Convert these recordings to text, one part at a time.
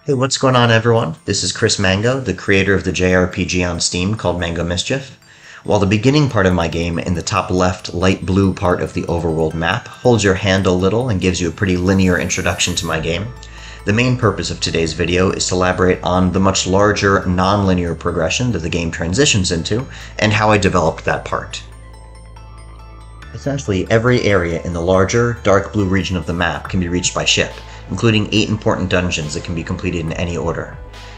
Hey, what's going on, everyone? This is Chris Mango, the creator of the JRPG on Steam called Mango Mischief. While the beginning part of my game, in the top left light blue part of the overworld map, holds your hand a little and gives you a pretty linear introduction to my game, the main purpose of today's video is to elaborate on the much larger non-linear progression that the game transitions into, and how I developed that part. Essentially, every area in the larger, dark blue region of the map can be reached by ship, including 8 important dungeons that can be completed in any order.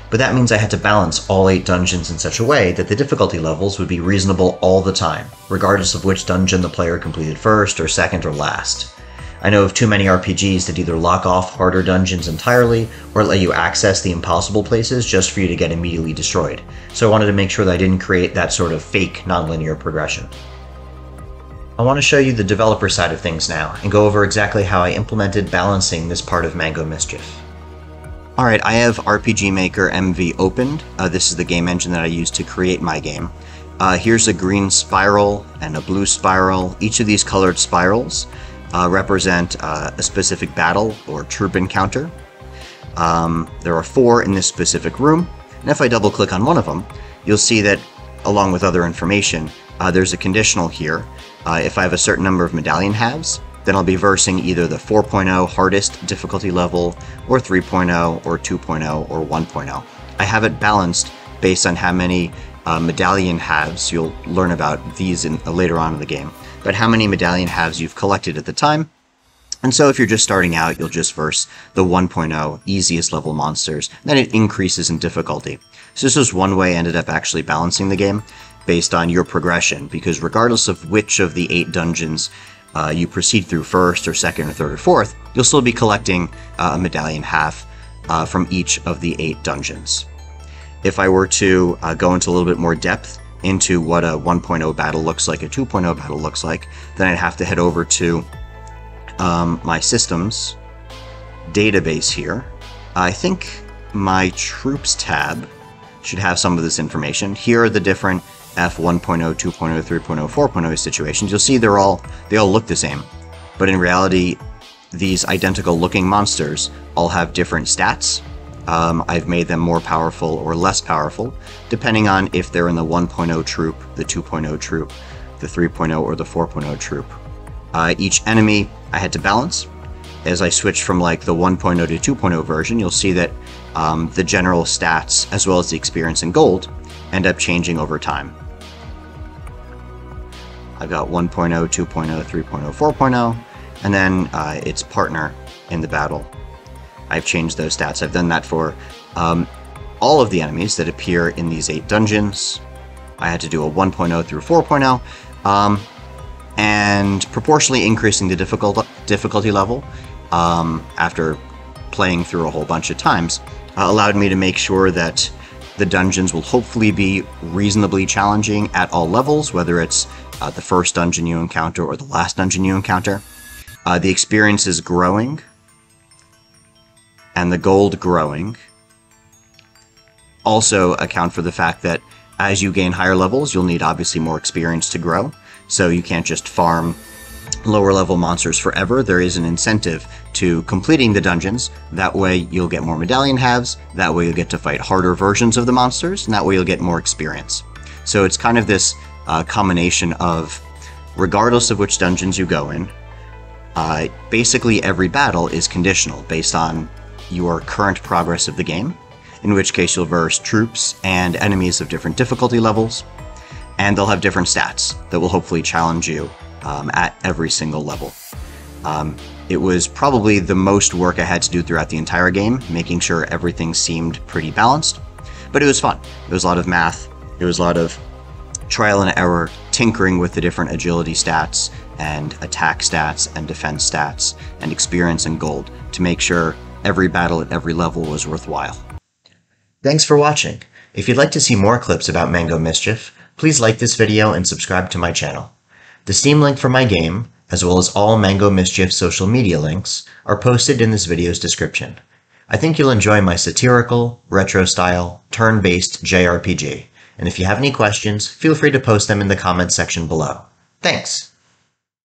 But that means I had to balance all 8 dungeons in such a way that the difficulty levels would be reasonable all the time, regardless of which dungeon the player completed first, or second, or last. I know of too many RPGs that either lock off harder dungeons entirely, or let you access the impossible places just for you to get immediately destroyed, so I wanted to make sure that I didn't create that sort of fake non-linear progression. I want to show you the developer side of things now, and go over exactly how I implemented balancing this part of Mango Mischief. Alright, I have RPG Maker MV opened. This is the game engine that I used to create my game. Here's a green spiral and a blue spiral. Each of these colored spirals represent a specific battle or troop encounter. There are 4 in this specific room, and if I double click on one of them, you'll see that, along with other information, there's a conditional here. If I have a certain number of medallion halves, then I'll be versing either the 4.0 hardest difficulty level, or 3.0, or 2.0, or 1.0. I have it balanced based on how many medallion halves, you'll learn about these later on in the game, but how many medallion halves you've collected at the time. And so if you're just starting out, you'll just verse the 1.0 easiest level monsters, then it increases in difficulty. So this was one way I ended up actually balancing the game, based on your progression, because regardless of which of the 8 dungeons you proceed through first, or second, or third, or fourth, you'll still be collecting a medallion half from each of the 8 dungeons. If I were to go into a little bit more depth into what a 1.0 battle looks like, a 2.0 battle looks like, then I'd have to head over to my systems database here. I think my troops tab should have some of this information. Here are the different F1.0, 2.0, 3.0, 4.0 situations. You'll see they all look the same, but in reality, these identical looking monsters all have different stats. I've made them more powerful or less powerful, depending on if they're in the 1.0 troop, the 2.0 troop, the 3.0, or the 4.0 troop. Each enemy I had to balance. As I switched from like the 1.0 to 2.0 version, you'll see that the general stats, as well as the experience and gold, end up changing over time. I've got 1.0, 2.0, 3.0, 4.0, and then its partner in the battle. I've changed those stats. I've done that for all of the enemies that appear in these 8 dungeons. I had to do a 1.0 through 4.0, and proportionally increasing the difficulty level after playing through a whole bunch of times allowed me to make sure that the dungeons will hopefully be reasonably challenging at all levels, whether it's the first dungeon you encounter or the last dungeon you encounter. The experience is growing, and the gold growing also account for the fact that as you gain higher levels, you'll need obviously more experience to grow, so you can't just farm lower level monsters forever. There is an incentive to completing the dungeons. That way you'll get more medallion halves, that way you'll get to fight harder versions of the monsters, and that way you'll get more experience. So it's kind of this combination of, regardless of which dungeons you go in, basically every battle is conditional based on your current progress of the game, in which case you'll verse troops and enemies of different difficulty levels, and they'll have different stats that will hopefully challenge you at every single level. It was probably the most work I had to do throughout the entire game, making sure everything seemed pretty balanced, but it was fun. It was a lot of math, it was a lot of trial and error, tinkering with the different agility stats, and attack stats, and defense stats, and experience and gold, to make sure every battle at every level was worthwhile. Thanks for watching. If you'd like to see more clips about Mango Mischief, please like this video and subscribe to my channel. The Steam link for my game, as well as all Mango Mischief social media links, are posted in this video's description. I think you'll enjoy my satirical, retro-style, turn-based JRPG, and if you have any questions, feel free to post them in the comments section below. Thanks!